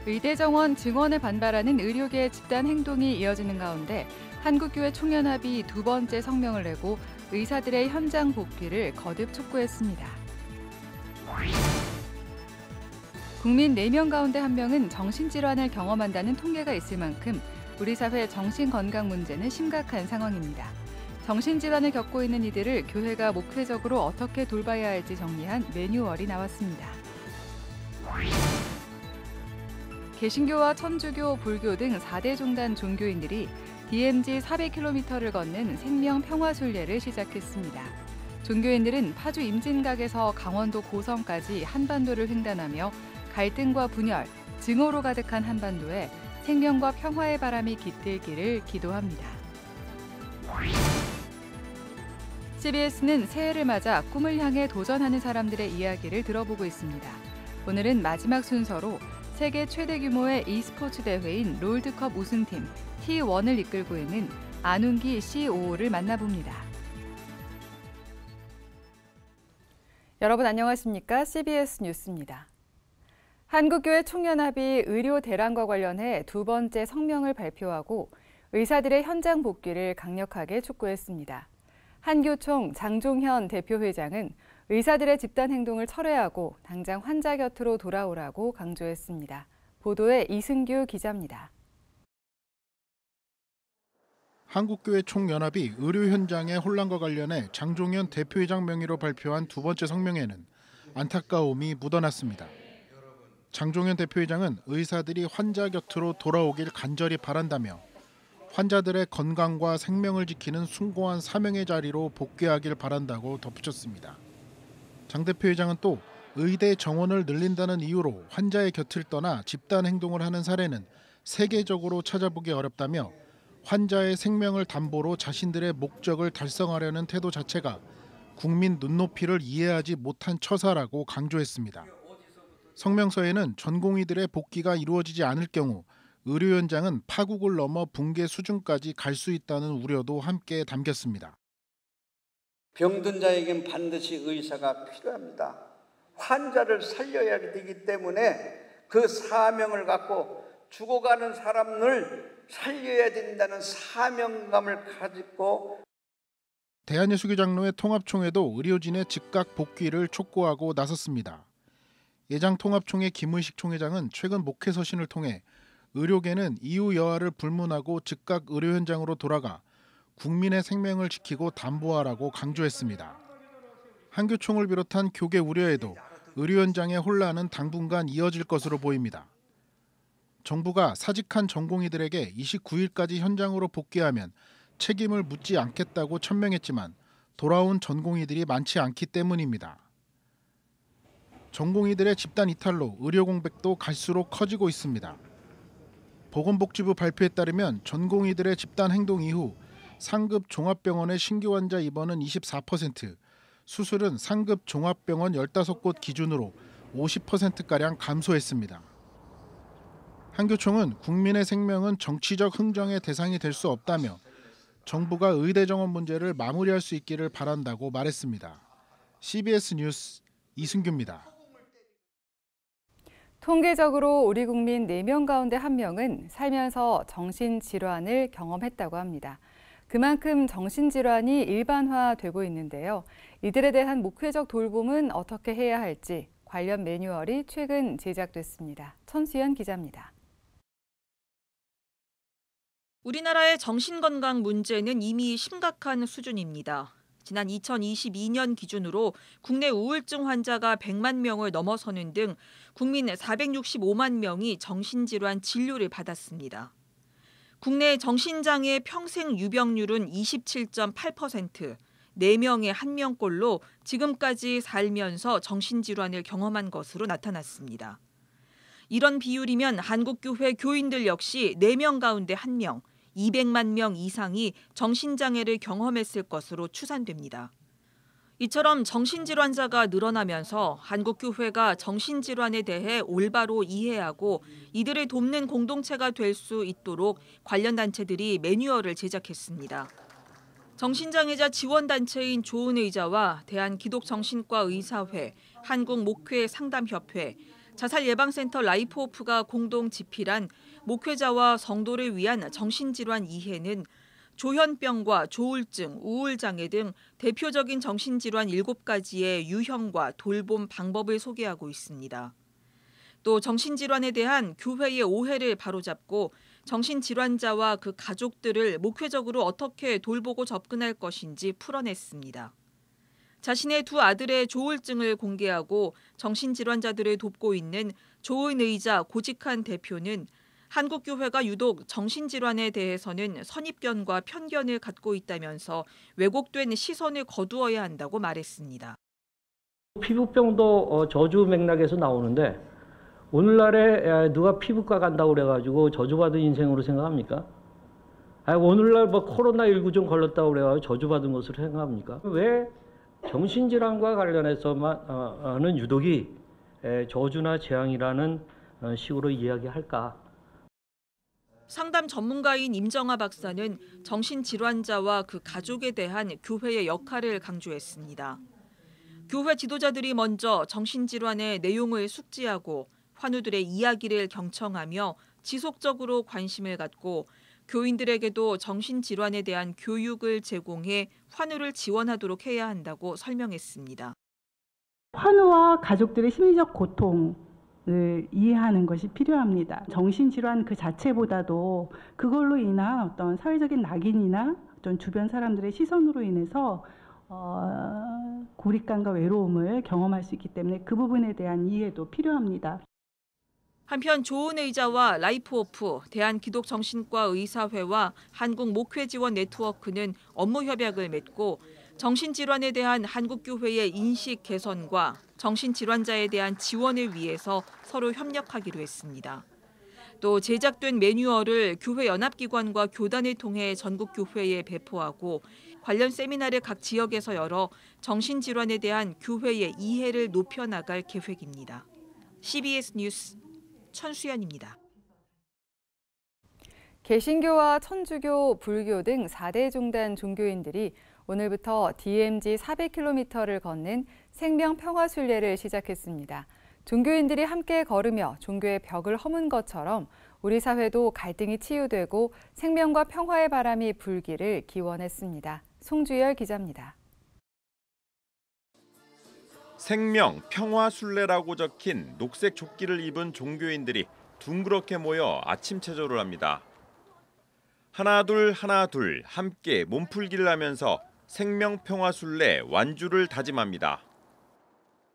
의대 정원 증원에 반발하는 의료계의 집단 행동이 이어지는 가운데 한국교회 총연합이 두 번째 성명을 내고 의사들의 현장 복귀를 거듭 촉구했습니다. 국민 4명 가운데 1명은 정신질환을 경험한다는 통계가 있을 만큼 우리 사회 정신건강 문제는 심각한 상황입니다. 정신질환을 겪고 있는 이들을 교회가 목회적으로 어떻게 돌봐야 할지 정리한 매뉴얼이 나왔습니다. 개신교와 천주교, 불교 등 4대 종단 종교인들이 DMZ 400km를 걷는 생명평화순례를 시작했습니다. 종교인들은 파주 임진각에서 강원도 고성까지 한반도를 횡단하며 갈등과 분열, 증오로 가득한 한반도에 생명과 평화의 바람이 깃들기를 기도합니다. CBS는 새해를 맞아 꿈을 향해 도전하는 사람들의 이야기를 들어보고 있습니다. 오늘은 마지막 순서로 세계 최대 규모의 e스포츠 대회인 롤드컵 우승팀 T1을 이끌고 있는 안웅기 COO를 만나봅니다. 여러분 안녕하십니까? CBS 뉴스입니다. 한국교회 총연합이 의료 대란과 관련해 두 번째 성명을 발표하고 의사들의 현장 복귀를 강력하게 촉구했습니다. 한교총 장종현 대표회장은 의사들의 집단 행동을 철회하고 당장 환자 곁으로 돌아오라고 강조했습니다. 보도에 이승규 기자입니다. 한국교회 총연합이 의료 현장의 혼란과 관련해 장종현 대표회장 명의로 발표한 두 번째 성명에는 안타까움이 묻어났습니다. 장종현 대표회장은 의사들이 환자 곁으로 돌아오길 간절히 바란다며 환자들의 건강과 생명을 지키는 숭고한 사명의 자리로 복귀하길 바란다고 덧붙였습니다. 장 대표회장은 또 의대 정원을 늘린다는 이유로 환자의 곁을 떠나 집단 행동을 하는 사례는 세계적으로 찾아보기 어렵다며 환자의 생명을 담보로 자신들의 목적을 달성하려는 태도 자체가 국민 눈높이를 이해하지 못한 처사라고 강조했습니다. 성명서에는 전공의들의 복귀가 이루어지지 않을 경우 의료 현장은 파국을 넘어 붕괴 수준까지 갈 수 있다는 우려도 함께 담겼습니다. 병든 자에겐 반드시 의사가 필요합니다. 환자를 살려야 되기 때문에 그 사명을 갖고 죽어가는 사람을 살려야 된다는 사명감을 가지고 대한예수교장로회 통합총회도 의료진의 즉각 복귀를 촉구하고 나섰습니다. 예장통합총회 김의식 총회장은 최근 목회 서신을 통해 의료계는 이유 여하를 불문하고 즉각 의료 현장으로 돌아가 국민의 생명을 지키고 담보하라고 강조했습니다. 한교총을 비롯한 교계 우려에도 의료 현장의 혼란은 당분간 이어질 것으로 보입니다. 정부가 사직한 전공의들에게 29일까지 현장으로 복귀하면 책임을 묻지 않겠다고 천명했지만 돌아온 전공의들이 많지 않기 때문입니다. 전공의들의 집단 이탈로 의료 공백도 갈수록 커지고 있습니다. 보건복지부 발표에 따르면 전공의들의 집단 행동 이후 상급 종합병원의 신규 환자 입원은 24%, 수술은 상급 종합병원 15곳 기준으로 50%가량 감소했습니다. 한교총은 국민의 생명은 정치적 흥정의 대상이 될 수 없다며 정부가 의대 정원 문제를 마무리할 수 있기를 바란다고 말했습니다. CBS 뉴스 이승규입니다. 통계적으로 우리 국민 4명 가운데 1명은 살면서 정신질환을 경험했다고 합니다. 그만큼 정신질환이 일반화되고 있는데요. 이들에 대한 목회적 돌봄은 어떻게 해야 할지 관련 매뉴얼이 최근 제작됐습니다. 천수연 기자입니다. 우리나라의 정신건강 문제는 이미 심각한 수준입니다. 지난 2022년 기준으로 국내 우울증 환자가 100만 명을 넘어서는 등 국민 465만 명이 정신질환 진료를 받았습니다. 국내 정신장애 평생 유병률은 27.8%, 4명에 1명꼴로 지금까지 살면서 정신질환을 경험한 것으로 나타났습니다. 이런 비율이면 한국교회 교인들 역시 4명 가운데 1명, 200만 명 이상이 정신장애를 경험했을 것으로 추산됩니다. 이처럼 정신질환자가 늘어나면서 한국교회가 정신질환에 대해 올바로 이해하고 이들을 돕는 공동체가 될 수 있도록 관련 단체들이 매뉴얼을 제작했습니다. 정신장애자 지원단체인 좋은의자와 대한기독정신과의사회, 한국목회상담협회, 자살예방센터 라이프호프가 공동 집필한 목회자와 성도를 위한 정신질환 이해는 조현병과 조울증, 우울장애 등 대표적인 정신질환 7가지의 유형과 돌봄 방법을 소개하고 있습니다. 또 정신질환에 대한 교회의 오해를 바로잡고 정신질환자와 그 가족들을 목회적으로 어떻게 돌보고 접근할 것인지 풀어냈습니다. 자신의 두 아들의 조울증을 공개하고 정신질환자들을 돕고 있는 조은의자 고직한 대표는 한국교회가 유독 정신질환에 대해서는 선입견과 편견을 갖고 있다면서 왜곡된 시선을 거두어야 한다고 말했습니다. 피부병도 저주 맥락에서 나오는데 오늘날에 누가 피부과 간다고 그래가지고 저주받은 인생으로 생각합니까? 오늘날 코로나19 좀 걸렸다고 그래가지고 저주받은 것으로 생각합니까? 왜 정신질환과 관련해서만은 유독이 저주나 재앙이라는 식으로 이야기할까? 상담 전문가인 임정아 박사는 정신질환자와 그 가족에 대한 교회의 역할을 강조했습니다. 교회 지도자들이 먼저 정신질환의 내용을 숙지하고 환우들의 이야기를 경청하며 지속적으로 관심을 갖고 교인들에게도 정신질환에 대한 교육을 제공해 환우를 지원하도록 해야 한다고 설명했습니다. 환우와 가족들의 심리적 고통을 이해하는 것이 필요합니다. 정신질환 그 자체보다도 그걸로 인한 어떤 사회적인 낙인이나 어떤 주변 사람들의 시선으로 인해서 고립감과 외로움을 경험할 수 있기 때문에 그 부분에 대한 이해도 필요합니다. 한편 조은의자와 라이프호프, 대한기독정신과의사회와 한국목회지원 네트워크는 업무 협약을 맺고 정신질환에 대한 한국교회의 인식 개선과 정신질환자에 대한 지원을 위해서 서로 협력하기로 했습니다. 또 제작된 매뉴얼을 교회 연합기관과 교단을 통해 전국 교회에 배포하고 관련 세미나를 각 지역에서 열어 정신질환에 대한 교회의 이해를 높여나갈 계획입니다. CBS 뉴스 천수연입니다. 개신교와 천주교, 불교 등 4대 종단 종교인들이 오늘부터 DMZ 400km를 걷는 생명평화순례를 시작했습니다. 종교인들이 함께 걸으며 종교의 벽을 허문 것처럼 우리 사회도 갈등이 치유되고 생명과 평화의 바람이 불기를 기원했습니다. 송주열 기자입니다. 생명, 평화, 순례라고 적힌 녹색 조끼를 입은 종교인들이 둥그렇게 모여 아침 체조를 합니다. 하나 둘 함께 몸풀기를 하면서 생명, 평화, 순례 완주를 다짐합니다.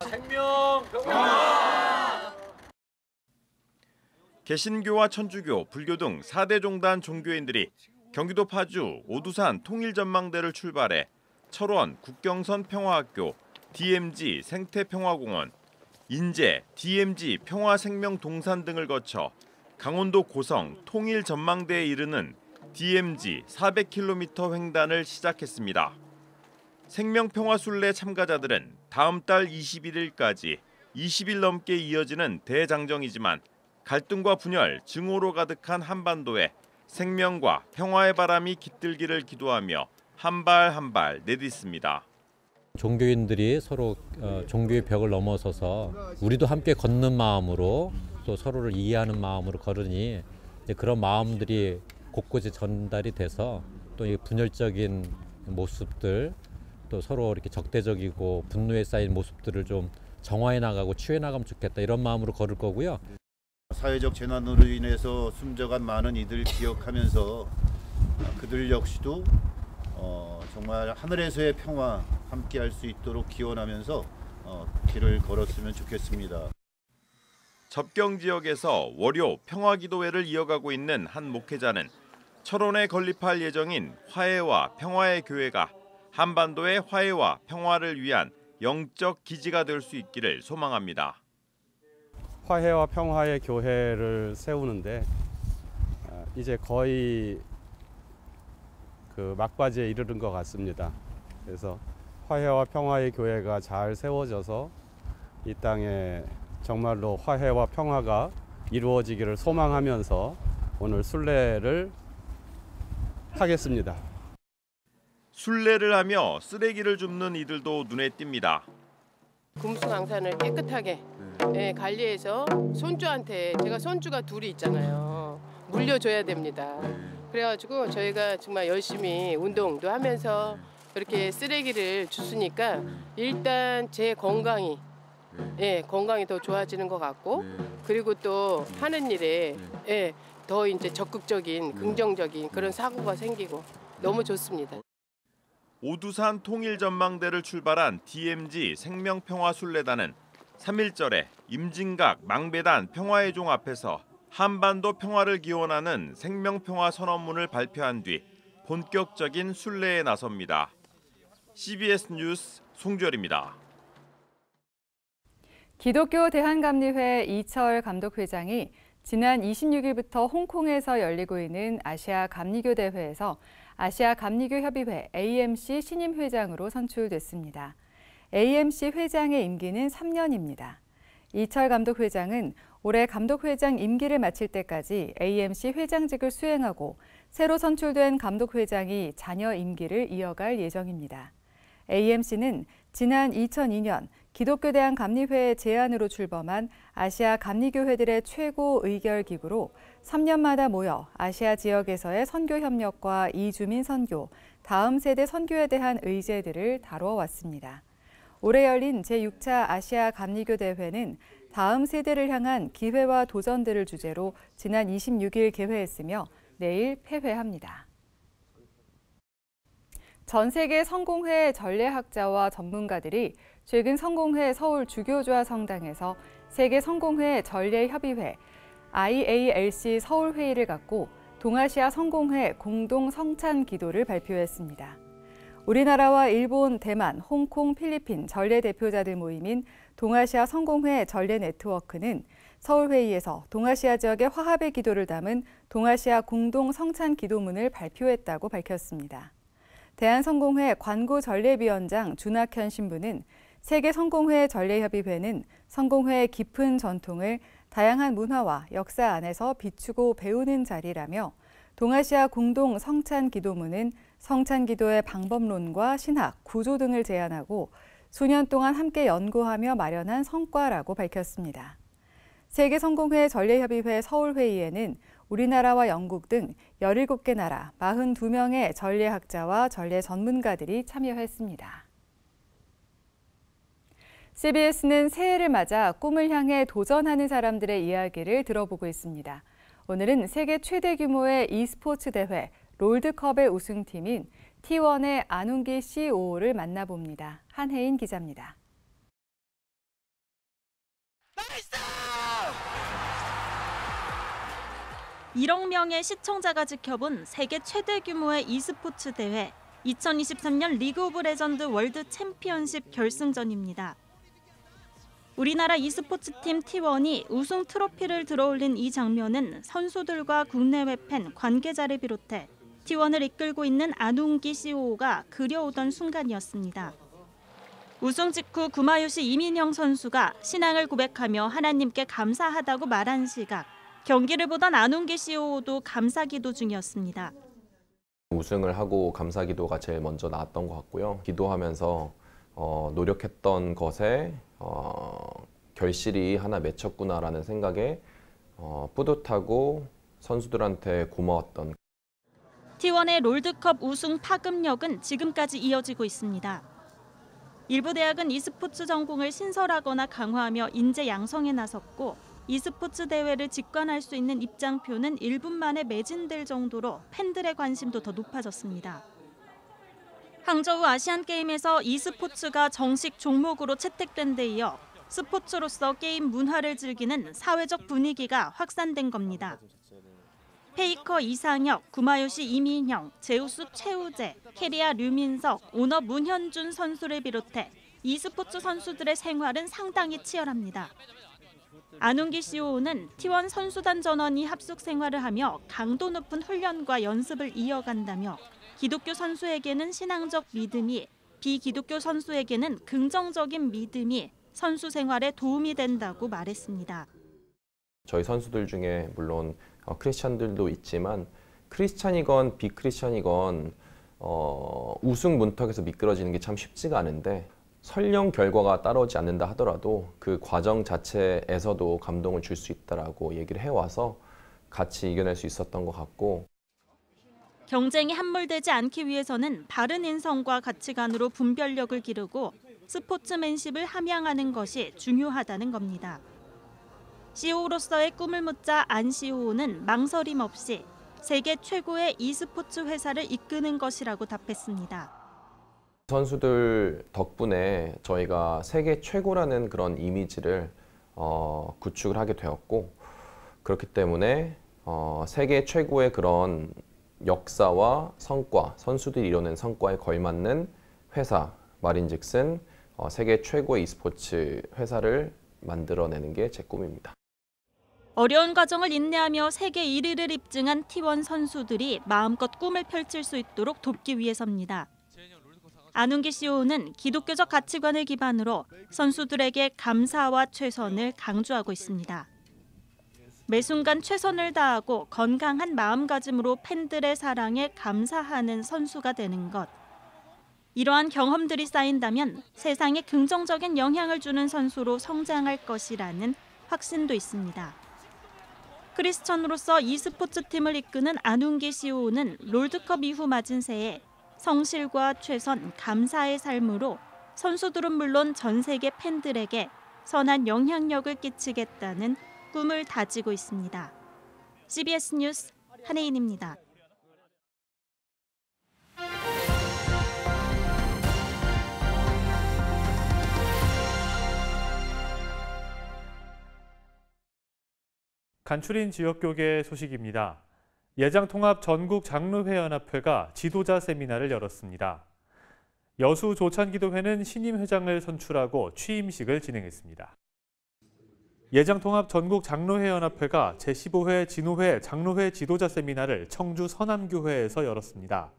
생명, 평화! 개신교와 천주교, 불교 등 4대 종단 종교인들이 경기도 파주 오두산 통일전망대를 출발해 철원 국경선 평화학교, DMZ 생태평화공원, 인제 DMZ 평화생명동산 등을 거쳐 강원도 고성 통일전망대에 이르는 DMZ 400km 횡단을 시작했습니다. 생명평화순례 참가자들은 다음 달 21일까지 20일 넘게 이어지는 대장정이지만 갈등과 분열, 증오로 가득한 한반도에 생명과 평화의 바람이 깃들기를 기도하며 한 발 한 발 내딛습니다. 종교인들이 서로 종교의 벽을 넘어서서 우리도 함께 걷는 마음으로 또 서로를 이해하는 마음으로 걸으니 이제 그런 마음들이 곳곳에 전달이 돼서 또 이 분열적인 모습들 또 서로 이렇게 적대적이고 분노에 쌓인 모습들을 좀 정화해 나가고 치유해 나가면 좋겠다 이런 마음으로 걸을 거고요. 사회적 재난으로 인해서 숨져간 많은 이들 기억하면서 그들 역시도 정말 하늘에서의 평화 함께 할 수 있도록 기원하면서 길을 걸었으면 좋겠습니다. 접경 지역에서 월요 평화기도회를 이어가고 있는 한 목회자는 철원에 건립할 예정인 화해와 평화의 교회가 한반도의 화해와 평화를 위한 영적 기지가 될 수 있기를 소망합니다. 화해와 평화의 교회를 세우는데 이제 거의 그 막바지에 이르는 것 같습니다. 그래서 화해와 평화의 교회가 잘 세워져서 이 땅에 정말로 화해와 평화가 이루어지기를 소망하면서 오늘 순례를 하겠습니다. 순례를 하며 쓰레기를 줍는 이들도 눈에 띕니다. 금수강산을 깨끗하게 관리해서 손주한테, 제가 손주가 둘이 있잖아요. 물려줘야 됩니다. 그래가지고 저희가 정말 열심히 운동도 하면서 그렇게 쓰레기를 주스니까 일단 제 건강이 더 좋아지는 것 같고, 그리고 또 하는 일에 더 이제 적극적인 긍정적인 그런 사고가 생기고 너무 좋습니다. 오두산 통일전망대를 출발한 DMZ 생명평화순례단은 3.1절에 임진각 망배단 평화의 종 앞에서 한반도 평화를 기원하는 생명평화 선언문을 발표한 뒤 본격적인 순례에 나섭니다. CBS 뉴스 송주열입니다. 기독교 대한감리회 이철 감독회장이 지난 26일부터 홍콩에서 열리고 있는 아시아 감리교 대회에서 아시아 감리교 협의회 AMC 신임 회장으로 선출됐습니다. AMC 회장의 임기는 3년입니다. 이철 감독회장은 올해 감독회장 임기를 마칠 때까지 AMC 회장직을 수행하고 새로 선출된 감독회장이 잔여 임기를 이어갈 예정입니다. AMC는 지난 2002년 기독교 대한감리회의 제안으로 출범한 아시아 감리교회들의 최고 의결 기구로 3년마다 모여 아시아 지역에서의 선교 협력과 이주민 선교, 다음 세대 선교에 대한 의제들을 다뤄왔습니다. 올해 열린 제6차 아시아 감리교 대회는 다음 세대를 향한 기회와 도전들을 주제로 지난 26일 개회했으며 내일 폐회합니다. 전 세계 성공회 전례학자와 전문가들이 최근 성공회 서울 주교조화 성당에서 세계 성공회 전례협의회 IALC 서울회의를 갖고 동아시아 성공회 공동 성찬 기도를 발표했습니다. 우리나라와 일본, 대만, 홍콩, 필리핀 전례 대표자들 모임인 동아시아 성공회 전례 네트워크는 서울회의에서 동아시아 지역의 화합의 기도를 담은 동아시아 공동 성찬 기도문을 발표했다고 밝혔습니다. 대한성공회 관고전례위원장 준학현 신부는 세계성공회 전례협의회는 성공회의 깊은 전통을 다양한 문화와 역사 안에서 비추고 배우는 자리라며 동아시아 공동 성찬 기도문은 성찬 기도의 방법론과 신학, 구조 등을 제안하고 수년 동안 함께 연구하며 마련한 성과라고 밝혔습니다. 세계성공회 전례협의회 서울회의에는 우리나라와 영국 등 17개 나라 42명의 전례학자와 전례 전문가들이 참여했습니다. CBS는 새해를 맞아 꿈을 향해 도전하는 사람들의 이야기를 들어보고 있습니다. 오늘은 세계 최대 규모의 e스포츠 대회 롤드컵의 우승팀인 T1의 안웅기 COO를 만나봅니다. 한혜인 기자입니다. 1억 명의 시청자가 지켜본 세계 최대 규모의 e스포츠 대회 2023년 리그 오브 레전드 월드 챔피언십 결승전입니다. 우리나라 e스포츠팀 T1이 우승 트로피를 들어올린 이 장면은 선수들과 국내외 팬, 관계자를 비롯해 T1을 이끌고 있는 안웅기 COO가 그려오던 순간이었습니다. 우승 직후 구마유시 이민영 선수가 신앙을 고백하며 하나님께 감사하다고 말한 시각, 경기를 보던 안웅기 COO도 감사기도 중이었습니다. 우승을 하고 감사기도가 제일 먼저 나왔던 것 같고요. 기도하면서 노력했던 것에 결실이 하나 맺혔구나라는 생각에 뿌듯하고 선수들한테 고마웠던. T1의 롤드컵 우승 파급력은 지금까지 이어지고 있습니다. 일부 대학은 e스포츠 전공을 신설하거나 강화하며 인재 양성에 나섰고 e스포츠 대회를 직관할 수 있는 입장표는 1분 만에 매진될 정도로 팬들의 관심도 더 높아졌습니다. 항저우 아시안게임에서 e스포츠가 정식 종목으로 채택된 데 이어 스포츠로서 게임 문화를 즐기는 사회적 분위기가 확산된 겁니다. 페이커 이상혁, 구마요시 이민형, 제우스 최우재, 캐리아 류민석, 오너 문현준 선수를 비롯해 e스포츠 선수들의 생활은 상당히 치열합니다. 안웅기 COO는 T1 선수단 전원이 합숙 생활을 하며 강도 높은 훈련과 연습을 이어간다며 기독교 선수에게는 신앙적 믿음이, 비기독교 선수에게는 긍정적인 믿음이 선수 생활에 도움이 된다고 말했습니다. 저희 선수들 중에 물론 크리스찬들도 있지만 크리스찬이건 비크리스찬이건 우승 문턱에서 미끄러지는 게 참 쉽지가 않은데 설령 결과가 따라오지 않는다 하더라도 그 과정 자체에서도 감동을 줄 수 있다라고 얘기를 해와서 같이 이겨낼 수 있었던 것 같고, 경쟁이 함몰되지 않기 위해서는 바른 인성과 가치관으로 분별력을 기르고 스포츠맨십을 함양하는 것이 중요하다는 겁니다. CEO로서의 꿈을 묻자 안 CEO는 망설임 없이 세계 최고의 e스포츠 회사를 이끄는 것이라고 답했습니다. 선수들 덕분에 저희가 세계 최고라는 그런 이미지를 구축을 하게 되었고, 그렇기 때문에 세계 최고의 그런 역사와 성과, 선수들이 이뤄낸 성과에 걸맞는 회사, 말인즉슨 세계 최고의 e스포츠 회사를 만들어내는 게 제 꿈입니다. 어려운 과정을 인내하며 세계 1위를 입증한 T1 선수들이 마음껏 꿈을 펼칠 수 있도록 돕기 위해서입니다. 안웅기 CEO는 기독교적 가치관을 기반으로 선수들에게 감사와 최선을 강조하고 있습니다. 매 순간 최선을 다하고 건강한 마음가짐으로 팬들의 사랑에 감사하는 선수가 되는 것. 이러한 경험들이 쌓인다면 세상에 긍정적인 영향을 주는 선수로 성장할 것이라는 확신도 있습니다. 크리스천으로서 e스포츠 팀을 이끄는 안웅기 CEO는 롤드컵 이후 맞은 새해 성실과 최선, 감사의 삶으로 선수들은 물론 전 세계 팬들에게 선한 영향력을 끼치겠다는 꿈을 다지고 있습니다. CBS 뉴스 한혜인입니다. 간추린 지역교계 소식입니다. 예장통합 전국장로회연합회가 지도자 세미나를 열었습니다. 여수 조찬기도회는 신임 회장을 선출하고 취임식을 진행했습니다. 예장통합 전국장로회연합회가 제15회 진호회 장로회 지도자 세미나를 청주 서남교회에서 열었습니다.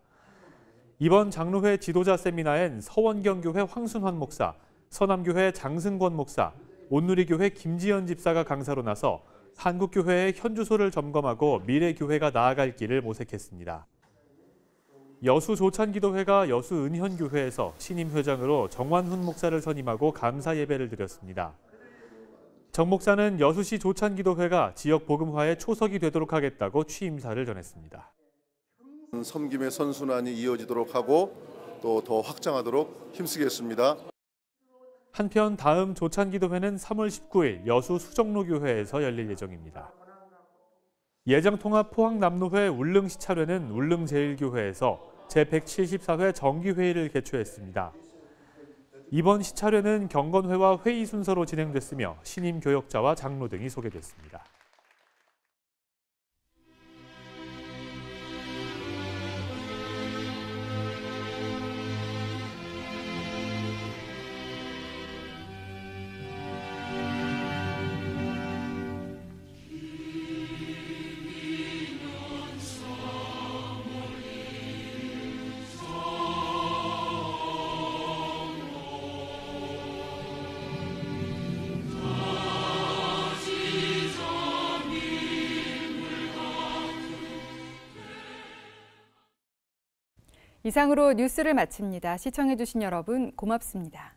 이번 장로회 지도자 세미나엔 서원경교회 황순환 목사, 서남교회 장승권 목사, 온누리교회 김지연 집사가 강사로 나서 한국교회의 현주소를 점검하고 미래교회가 나아갈 길을 모색했습니다. 여수 조찬기도회가 여수 은현교회에서 신임 회장으로 정완훈 목사를 선임하고 감사 예배를 드렸습니다. 정 목사는 여수시 조찬기도회가 지역 복음화의 초석이 되도록 하겠다고 취임사를 전했습니다. 섬김의 선순환이 이어지도록 하고 또 더 확장하도록 힘쓰겠습니다. 한편 다음 조찬기도회는 3월 19일 여수 수정로교회에서 열릴 예정입니다. 예장통합 포항남로회 울릉시찰회는 울릉제일교회에서 제174회 정기회의를 개최했습니다. 이번 시찰회는 경건회와 회의 순서로 진행됐으며 신임 교역자와 장로 등이 소개됐습니다. 이상으로 뉴스를 마칩니다. 시청해주신 여러분 고맙습니다.